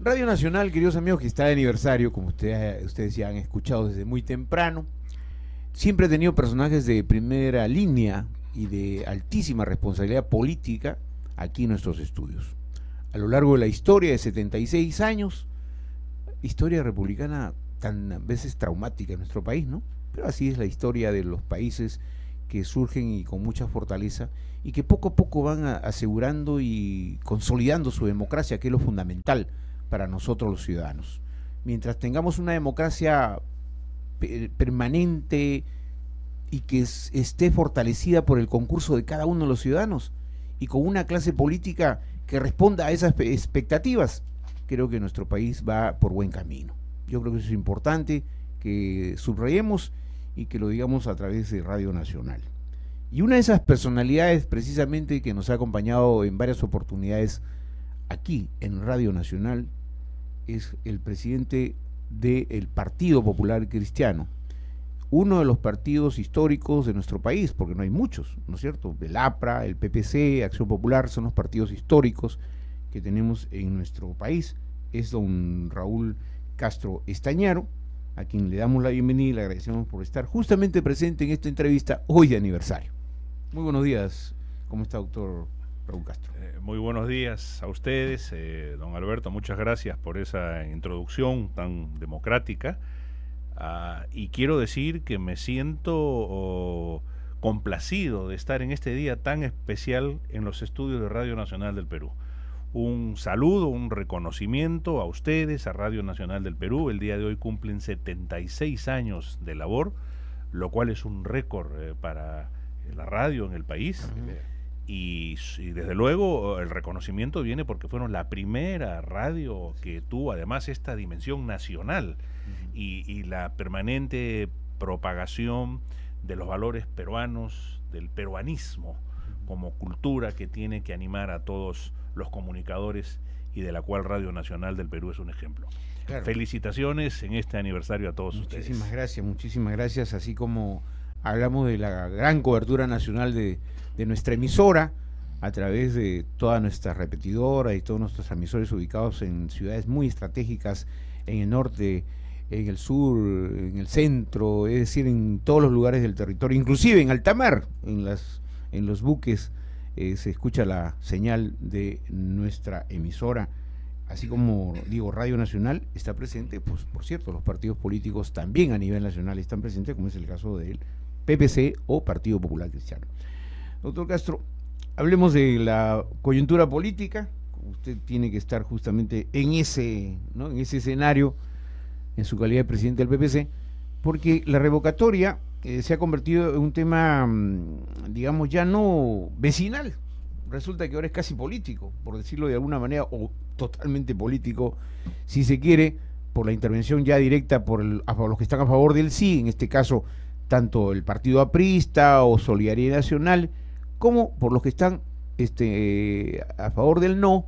Radio Nacional, queridos amigos, que está de aniversario, como ustedes ya han escuchado desde muy temprano, siempre ha tenido personajes de primera línea y de altísima responsabilidad política aquí en nuestros estudios. A lo largo de la historia de 76 años, historia republicana tan a veces traumática en nuestro país, ¿no? Pero así es la historia de los países que surgen y con mucha fortaleza y que poco a poco van asegurando y consolidando su democracia, que es lo fundamental para nosotros los ciudadanos. Mientras tengamos una democracia permanente y que esté fortalecida por el concurso de cada uno de los ciudadanos y con una clase política que responda a esas expectativas, creo que nuestro país va por buen camino. Yo creo que eso es importante que subrayemos y que lo digamos a través de Radio Nacional. Y una de esas personalidades precisamente que nos ha acompañado en varias oportunidades aquí en Radio Nacional es el presidente del Partido Popular Cristiano, uno de los partidos históricos de nuestro país, porque no hay muchos, ¿no es cierto? El APRA, el PPC, Acción Popular son los partidos históricos que tenemos en nuestro país. Es don Raúl Castro Estañaro, a quien le damos la bienvenida y le agradecemos por estar justamente presente en esta entrevista hoy de aniversario. Muy buenos días, ¿cómo está, doctor Raúl Castro? Muy buenos días a ustedes, don Alberto, muchas gracias por esa introducción tan democrática. Y quiero decir que me siento complacido de estar en este día tan especial en los estudios de Radio Nacional del Perú. Un saludo, un reconocimiento a ustedes, a Radio Nacional del Perú. El día de hoy cumplen 76 años de labor, lo cual es un récord para la radio en el país. Y desde luego el reconocimiento viene porque fueron la primera radio que tuvo además esta dimensión nacional y la permanente propagación de los valores peruanos, del peruanismo como cultura que tiene que animar a todos los comunicadores y de la cual Radio Nacional del Perú es un ejemplo. Claro. Felicitaciones en este aniversario a todos ustedes. Muchísimas gracias, así como hablamos de la gran cobertura nacional de nuestra emisora a través de todas nuestras repetidoras y todos nuestros emisores ubicados en ciudades muy estratégicas en el norte, en el sur, en el centro, es decir, en todos los lugares del territorio, inclusive en alta mar, en los buques se escucha la señal de nuestra emisora, así como digo, Radio Nacional está presente, pues por cierto, los partidos políticos también a nivel nacional están presentes, como es el caso del PPC o Partido Popular Cristiano. Doctor Castro, hablemos de la coyuntura política. Usted tiene que estar justamente en ese, ¿no?, en ese escenario, en su calidad de presidente del PPC, porque la revocatoria se ha convertido en un tema, digamos, ya no vecinal. Resulta que ahora es casi político, por decirlo de alguna manera, o totalmente político, si se quiere, por la intervención ya directa por los que están a favor del sí, en este caso, tanto el Partido Aprista o Solidaridad Nacional, como por los que están a favor del no,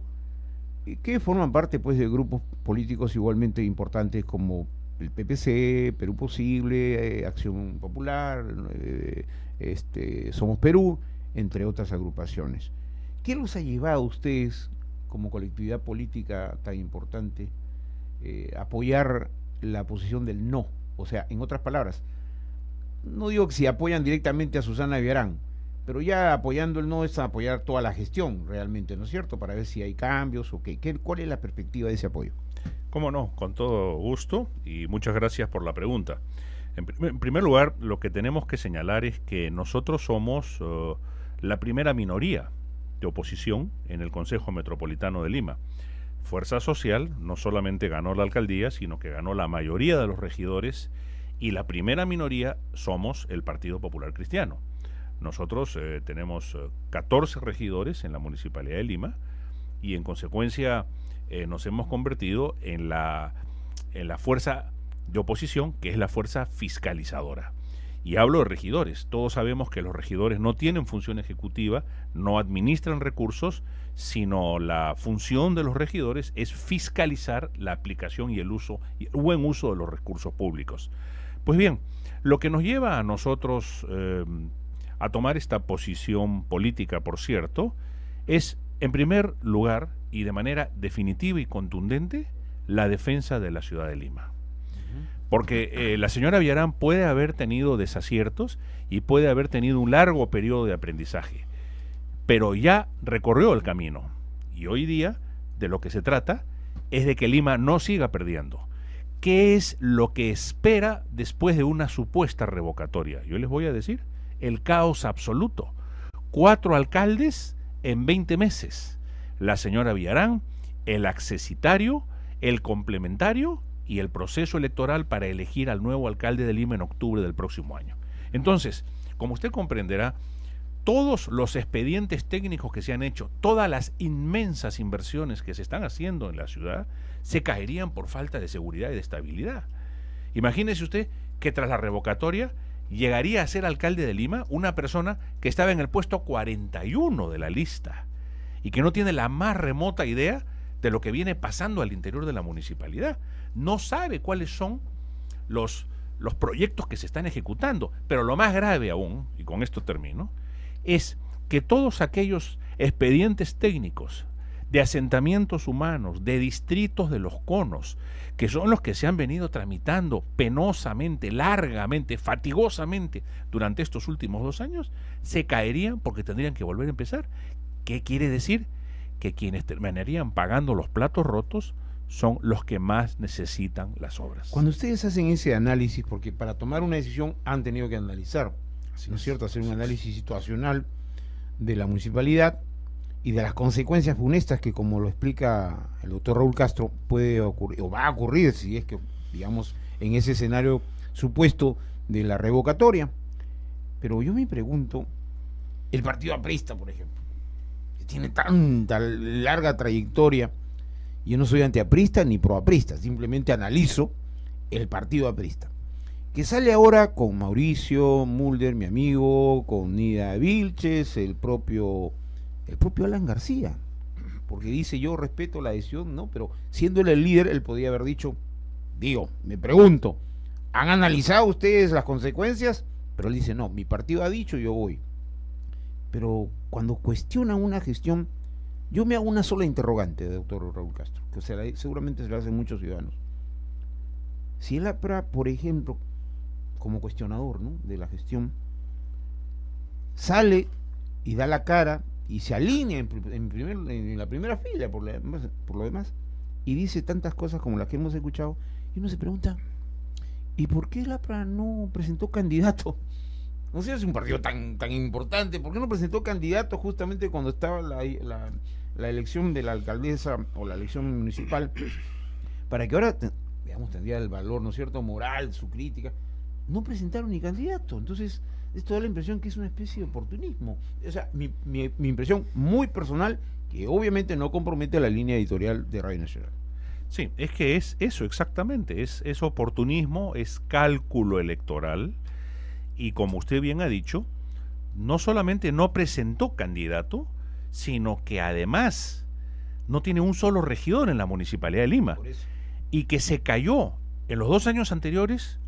que forman parte pues de grupos políticos igualmente importantes como el PPC, Perú Posible, Acción Popular, Somos Perú, entre otras agrupaciones. ¿Qué los ha llevado a ustedes, como colectividad política tan importante, a apoyar la posición del no? O sea, en otras palabras, no digo que si apoyan directamente a Susana Villarán, pero ya apoyando el no es apoyar toda la gestión realmente, ¿no es cierto? Para ver si hay cambios o qué. ¿Cuál es la perspectiva de ese apoyo? Cómo no, con todo gusto y muchas gracias por la pregunta. En primer lugar, lo que tenemos que señalar es que nosotros somos la primera minoría de oposición en el Consejo Metropolitano de Lima. Fuerza Social no solamente ganó la alcaldía, sino que ganó la mayoría de los regidores y la primera minoría somos el Partido Popular Cristiano. Nosotros tenemos 14 regidores en la Municipalidad de Lima y en consecuencia nos hemos convertido en la fuerza de oposición, que es la fuerza fiscalizadora. Y hablo de regidores. Todos sabemos que los regidores no tienen función ejecutiva, no administran recursos, sino la función de los regidores es fiscalizar la aplicación y el buen uso de los recursos públicos. Pues bien, lo que nos lleva a nosotros a tomar esta posición política, por cierto, es, en primer lugar, y de manera definitiva y contundente, la defensa de la ciudad de Lima. Porque la señora Villarán puede haber tenido desaciertos y puede haber tenido un largo periodo de aprendizaje, pero ya recorrió el camino. Y hoy día de lo que se trata es de que Lima no siga perdiendo. ¿Qué es lo que espera después de una supuesta revocatoria? Yo les voy a decir, el caos absoluto. 4 alcaldes en 20 meses. La señora Villarán, el accesitario, el complementario y el proceso electoral para elegir al nuevo alcalde de Lima en octubre del próximo año. Entonces, como usted comprenderá, todos los expedientes técnicos que se han hecho, todas las inmensas inversiones que se están haciendo en la ciudad, se caerían por falta de seguridad y de estabilidad. Imagínese usted que tras la revocatoria llegaría a ser alcalde de Lima una persona que estaba en el puesto 41 de la lista y que no tiene la más remota idea de lo que viene pasando al interior de la municipalidad. No sabe cuáles son los proyectos que se están ejecutando. Pero lo más grave aún, y con esto termino, es que todos aquellos expedientes técnicos de asentamientos humanos, de distritos de los conos, que son los que se han venido tramitando penosamente, largamente, fatigosamente durante estos últimos 2 años, se caerían porque tendrían que volver a empezar. ¿Qué quiere decir? Que quienes terminarían pagando los platos rotos son los que más necesitan las obras. Cuando ustedes hacen ese análisis, porque para tomar una decisión han tenido que analizar, ¿no es cierto?, hacer un análisis situacional de la municipalidad y de las consecuencias funestas que, como lo explica el doctor Raúl Castro, puede ocurrir o va a ocurrir si es que, digamos, en ese escenario supuesto de la revocatoria. Pero yo me pregunto, el partido aprista, por ejemplo, que tiene tanta larga trayectoria. Yo no soy antiaprista ni proaprista, simplemente analizo el partido aprista, que sale ahora con Mauricio Mulder, mi amigo, con Nida Vilches, el propio Alan García, porque dice: yo respeto la decisión, ¿no? Pero siendo él el líder, él podía haber dicho, me pregunto, ¿han analizado ustedes las consecuencias? Pero él dice: no, mi partido ha dicho, yo voy. Pero cuando cuestionan una gestión, yo me hago una sola interrogante, doctor Raúl Castro, que seguramente se la hacen muchos ciudadanos. Si el APRA, por ejemplo, como cuestionador, ¿no?, de la gestión, sale y da la cara y se alinea en la primera fila por lo demás, y dice tantas cosas como las que hemos escuchado, y uno se pregunta, ¿y por qué el APRA no presentó candidato? No sé, es un partido tan importante, ¿por qué no presentó candidato justamente cuando estaba la elección de la alcaldesa o la elección municipal, para que ahora, digamos, tendría el valor, ¿no es cierto?, moral, su crítica? No presentaron ni candidato. Entonces esto da la impresión que es una especie de oportunismo. O sea, mi impresión muy personal, que obviamente no compromete la línea editorial de Radio Nacional. Sí, es que es eso exactamente, es oportunismo, es cálculo electoral, y como usted bien ha dicho, no solamente no presentó candidato, sino que además no tiene un solo regidor en la Municipalidad de Lima, y que se cayó en los 2 años anteriores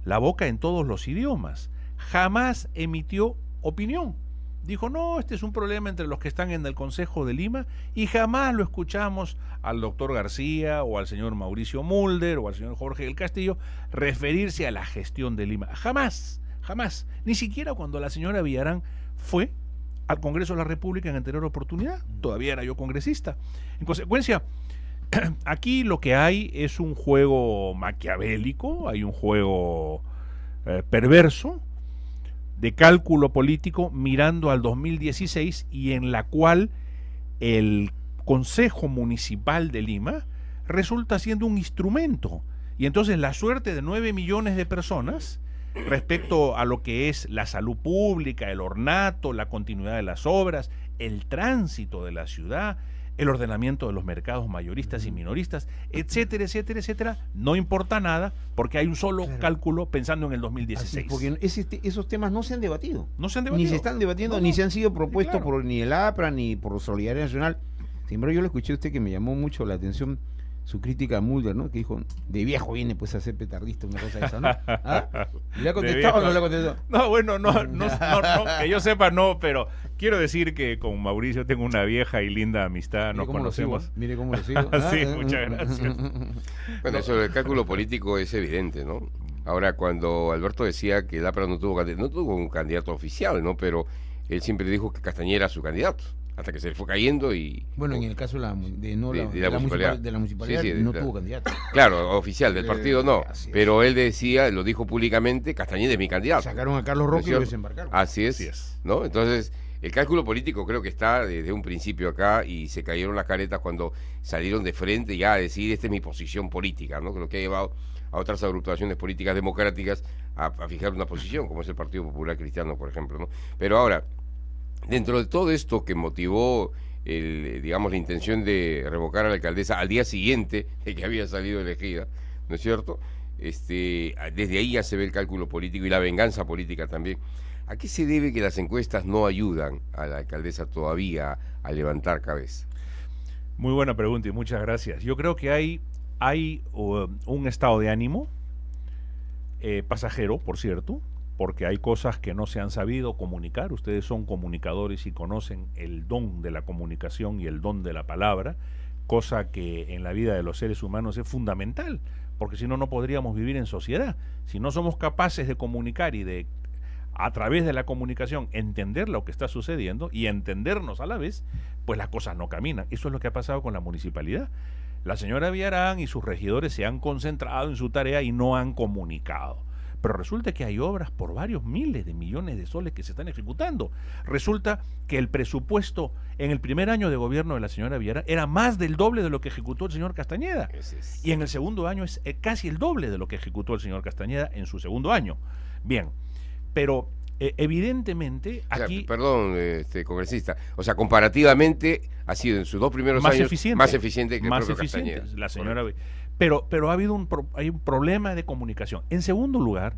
la boca en todos los idiomas. Jamás emitió opinión. Dijo: no, este es un problema entre los que están en el Consejo de Lima, y jamás lo escuchamos al doctor García o al señor Mauricio Mulder o al señor Jorge del Castillo referirse a la gestión de Lima. Jamás, jamás. Ni siquiera cuando la señora Villarán fue al Congreso de la República en anterior oportunidad. Todavía era yo congresista. En consecuencia, aquí lo que hay es un juego maquiavélico, hay un juego perverso de cálculo político mirando al 2016, y en la cual el Consejo Municipal de Lima resulta siendo un instrumento. Y entonces la suerte de 9 millones de personas respecto a lo que es la salud pública, el ornato, la continuidad de las obras, el tránsito de la ciudad, el ordenamiento de los mercados mayoristas y minoristas, etcétera, etcétera, etcétera, no importa nada porque hay un solo cálculo pensando en el 2016. Así, porque esos temas no se han debatido. No se han debatido. Ni se están debatiendo, ni se han sido propuestos por ni el APRA ni por Solidaridad Nacional. Sin embargo, yo le escuché a usted que me llamó mucho la atención su crítica a Mulder, ¿no? Que dijo, de viejo viene pues a ser petardista, una cosa de esa, ¿no? ¿Ah? ¿Le ha contestado o no le ha contestado? No, bueno, no, que yo sepa no, pero quiero decir que con Mauricio tengo una vieja y linda amistad, nos conocemos. Mire cómo lo sigo. Sí, muchas gracias. Bueno, eso del cálculo político es evidente, ¿no? Ahora, cuando Alberto decía que Lapra no tuvo un candidato oficial, ¿no? Pero él siempre dijo que Castañeda era su candidato, hasta que se le fue cayendo y... Bueno, en el caso de la municipalidad sí, no tuvo candidato. Claro, oficial, del partido no, pero él decía, lo dijo públicamente, Castañeda es mi candidato. Sacaron a Carlos Roque y lo desembarcaron. Así es, ¿no? Entonces, el cálculo político creo que está desde un principio acá y se cayeron las caretas cuando salieron de frente ya a decir, esta es mi posición política, ¿no? Lo que ha llevado a otras agrupaciones políticas democráticas a fijar una posición, como es el Partido Popular Cristiano, por ejemplo, ¿no? Pero ahora, dentro de todo esto que motivó, digamos, la intención de revocar a la alcaldesa al día siguiente de que había salido elegida, ¿no es cierto? Desde ahí ya se ve el cálculo político y la venganza política también. ¿A qué se debe que las encuestas no ayudan a la alcaldesa todavía a levantar cabeza? Muy buena pregunta y muchas gracias. Yo creo que hay un estado de ánimo pasajero, por cierto, porque hay cosas que no se han sabido comunicar. Ustedes son comunicadores y conocen el don de la comunicación y el don de la palabra, cosa que en la vida de los seres humanos es fundamental, porque si no, no podríamos vivir en sociedad. Si no somos capaces de comunicar y de, a través de la comunicación, entender lo que está sucediendo y entendernos a la vez, pues las cosas no caminan. Eso es lo que ha pasado con la municipalidad. La señora Villarán y sus regidores se han concentrado en su tarea y no han comunicado. Pero resulta que hay obras por varios miles de millones de soles que se están ejecutando. Resulta que el presupuesto en el primer año de gobierno de la señora Villarán era más del doble de lo que ejecutó el señor Castañeda. Y en el segundo año es casi el doble de lo que ejecutó el señor Castañeda en su segundo año. Bien, pero evidentemente aquí... Perdón, congresista, o sea, comparativamente ha sido en sus dos primeros años más eficiente que el propio Castañeda. La señora... Pero ha habido hay un problema de comunicación. En segundo lugar,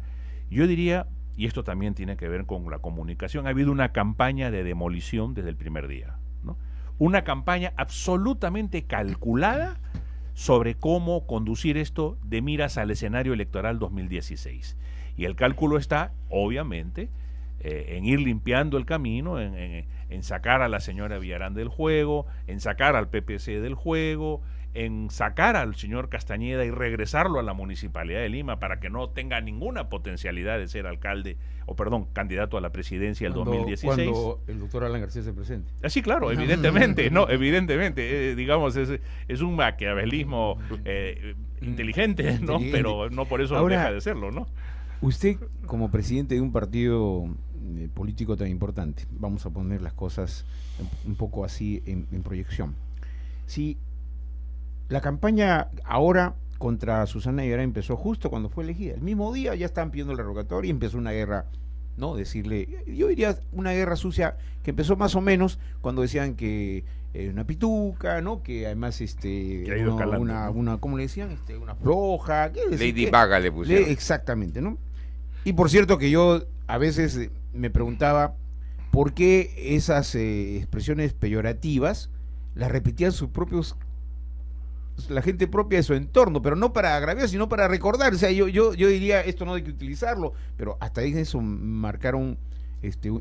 yo diría, y esto también tiene que ver con la comunicación, ha habido una campaña de demolición desde el primer día, ¿no? Una campaña absolutamente calculada sobre cómo conducir esto de miras al escenario electoral 2016. Y el cálculo está, obviamente, en ir limpiando el camino, en sacar a la señora Villarán del juego, en sacar al PPC del juego, en sacar al señor Castañeda y regresarlo a la Municipalidad de Lima para que no tenga ninguna potencialidad de ser alcalde, o perdón, candidato a la presidencia el 2016. Cuando el doctor Alan García se presente. Sí, claro, evidentemente, no, evidentemente, digamos, es un maquiavelismo inteligente, ¿no? Pero no por eso ahora deja de serlo, ¿no? Usted, como presidente de un partido político tan importante, vamos a poner las cosas un poco así en proyección. Si la campaña ahora contra Susana Villarán empezó justo cuando fue elegida, el mismo día ya estaban pidiendo la revocatoria y empezó una guerra, ¿no? Decirle, yo diría una guerra sucia que empezó más o menos cuando decían que una pituca, ¿no? Que además que ha ido escalando, una ¿cómo le decían? Una floja, ¿qué decir? Lady Vaga le pusieron. Exactamente, ¿no? Y por cierto que yo a veces me preguntaba por qué esas expresiones peyorativas las repetían sus propios, la gente propia de su entorno, pero no para agraviar, sino para recordar. O sea, yo diría, esto no hay que utilizarlo, pero hasta ahí eso marcaron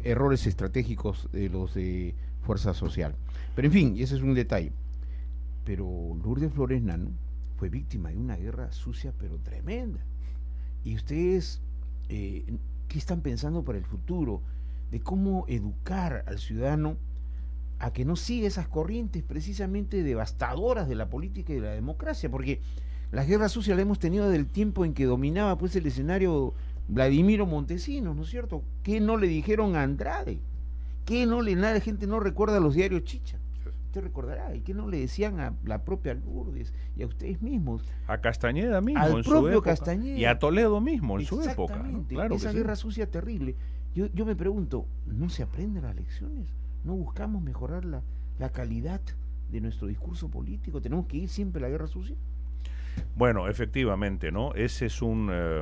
errores estratégicos de los de Fuerza Social. Pero en fin, ese es un detalle. Pero Lourdes Flores Nano fue víctima de una guerra sucia pero tremenda. Y ustedes, ¿qué están pensando para el futuro? De cómo educar al ciudadano a que no siga esas corrientes precisamente devastadoras de la política y de la democracia, porque la guerra sucia la hemos tenido del tiempo en que dominaba pues el escenario Vladimiro Montesinos, ¿no es cierto? ¿Qué no le dijeron a Andrade? ¿Qué no le, nada, la gente no recuerda los diarios Chicha? Usted recordará, ¿y qué no le decían a la propia Lourdes y a ustedes mismos? A Castañeda mismo, al en propio su época, Castañeda. Y a Toledo mismo, en su época, ¿no? Exactamente, Claro esa guerra sí. sucia terrible. Yo me pregunto, ¿no se aprenden las lecciones? ¿No buscamos mejorar la calidad de nuestro discurso político? ¿Tenemos que ir siempre a la guerra sucia? Bueno, efectivamente, ¿no? Esa es una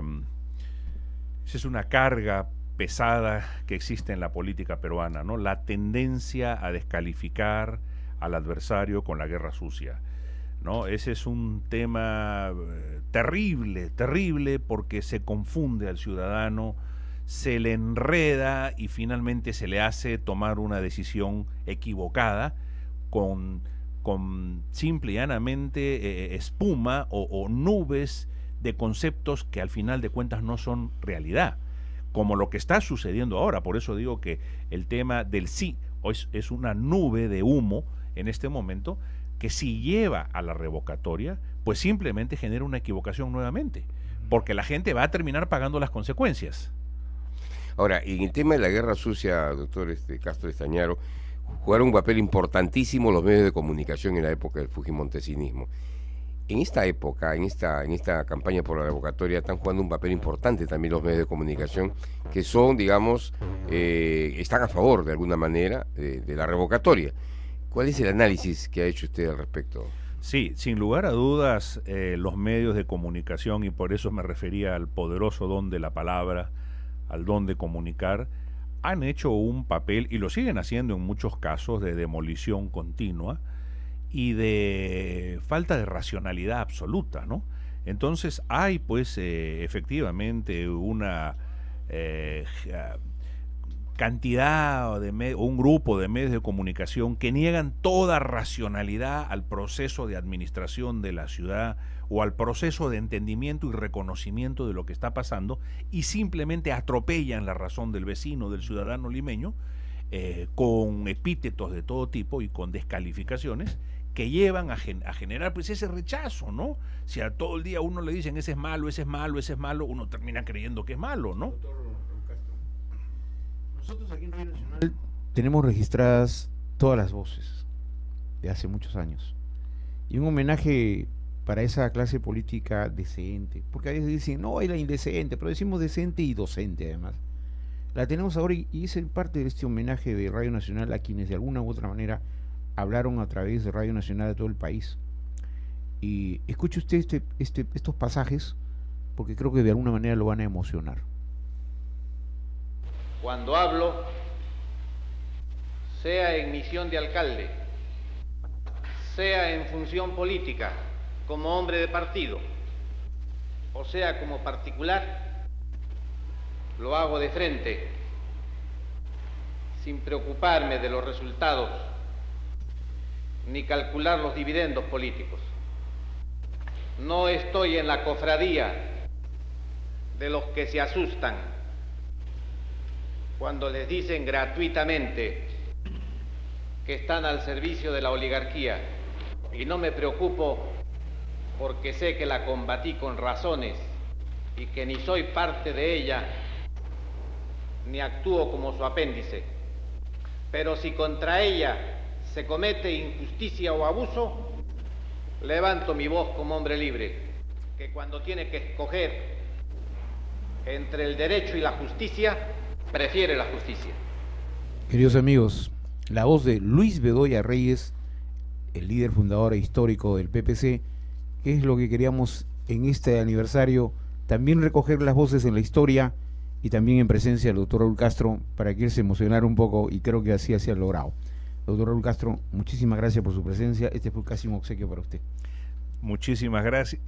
carga pesada que existe en la política peruana, ¿no? La tendencia a descalificar al adversario con la guerra sucia. ¿no? Ese es un tema terrible, terrible, porque se confunde al ciudadano, se le enreda y finalmente se le hace tomar una decisión equivocada con simple y llanamente espuma o nubes de conceptos que al final de cuentas no son realidad, como lo que está sucediendo ahora. Por eso digo que el tema del sí es una nube de humo en este momento, que si lleva a la revocatoria, pues simplemente genera una equivocación nuevamente, porque la gente va a terminar pagando las consecuencias. Ahora, en el tema de la guerra sucia, doctor Castro Estañaro, jugaron un papel importantísimo los medios de comunicación en la época del fujimontesinismo. En esta época, en esta campaña por la revocatoria, están jugando un papel importante también los medios de comunicación, que son, digamos, están a favor de alguna manera de la revocatoria. ¿Cuál es el análisis que ha hecho usted al respecto? Sí, sin lugar a dudas, los medios de comunicación, y por eso me refería al poderoso don de la palabra, al don de comunicar, han hecho un papel, y lo siguen haciendo en muchos casos, de demolición continua y de falta de racionalidad absoluta, ¿no? Entonces hay pues efectivamente una cantidad o un grupo de medios de comunicación que niegan toda racionalidad al proceso de administración de la ciudad o al proceso de entendimiento y reconocimiento de lo que está pasando, y simplemente atropellan la razón del vecino, del ciudadano limeño, con epítetos de todo tipo y con descalificaciones que llevan a generar pues ese rechazo, ¿no? Si a todo el día uno le dicen ese es malo, ese es malo, ese es malo, uno termina creyendo que es malo, ¿no? Nosotros aquí en Radio Nacional tenemos registradas todas las voces de hace muchos años, y un homenaje para esa clase política decente, porque a veces dicen, no, es la indecente, pero decimos decente y docente además. La tenemos ahora y es parte de este homenaje de Radio Nacional a quienes de alguna u otra manera hablaron a través de Radio Nacional de todo el país. Y escuche usted estos pasajes, porque creo que de alguna manera lo van a emocionar. Cuando hablo, sea en misión de alcalde, sea en función política, como hombre de partido, o sea como particular, lo hago de frente, sin preocuparme de los resultados, ni calcular los dividendos políticos. No estoy en la cofradía de los que se asustan cuando les dicen gratuitamente que están al servicio de la oligarquía, y no me preocupo porque sé que la combatí con razones y que ni soy parte de ella ni actúo como su apéndice. Pero si contra ella se comete injusticia o abuso, levanto mi voz como hombre libre, que cuando tiene que escoger entre el derecho y la justicia, prefiere la justicia. Queridos amigos, la voz de Luis Bedoya Reyes, el líder fundador e histórico del PPC, que es lo que queríamos en este aniversario, también recoger las voces en la historia y también en presencia del doctor Raúl Castro, para que él se emocionara un poco, y creo que así se ha logrado. Doctor Raúl Castro, muchísimas gracias por su presencia. Este fue casi un obsequio para usted. Muchísimas gracias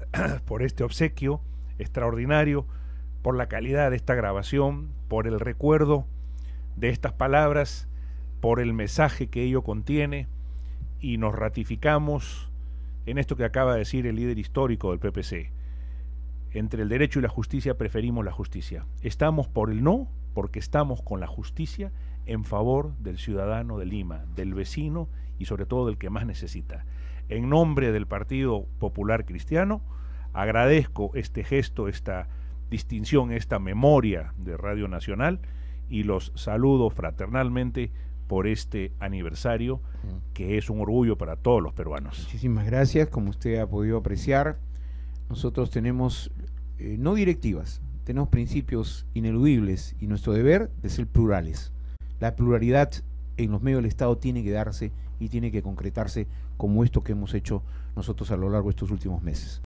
por este obsequio extraordinario, por la calidad de esta grabación, por el recuerdo de estas palabras, por el mensaje que ello contiene, y nos ratificamos en esto que acaba de decir el líder histórico del PPC. Entre el derecho y la justicia preferimos la justicia. Estamos por el no porque estamos con la justicia en favor del ciudadano de Lima, del vecino y sobre todo del que más necesita. En nombre del Partido Popular Cristiano, agradezco este gesto, esta distinción, esta memoria de Radio Nacional, y los saludo fraternalmente por este aniversario que es un orgullo para todos los peruanos. Muchísimas gracias. Como usted ha podido apreciar, nosotros tenemos no directivas, tenemos principios ineludibles, y nuestro deber es ser plurales. La pluralidad en los medios del Estado tiene que darse y tiene que concretarse, como esto que hemos hecho nosotros a lo largo de estos últimos meses.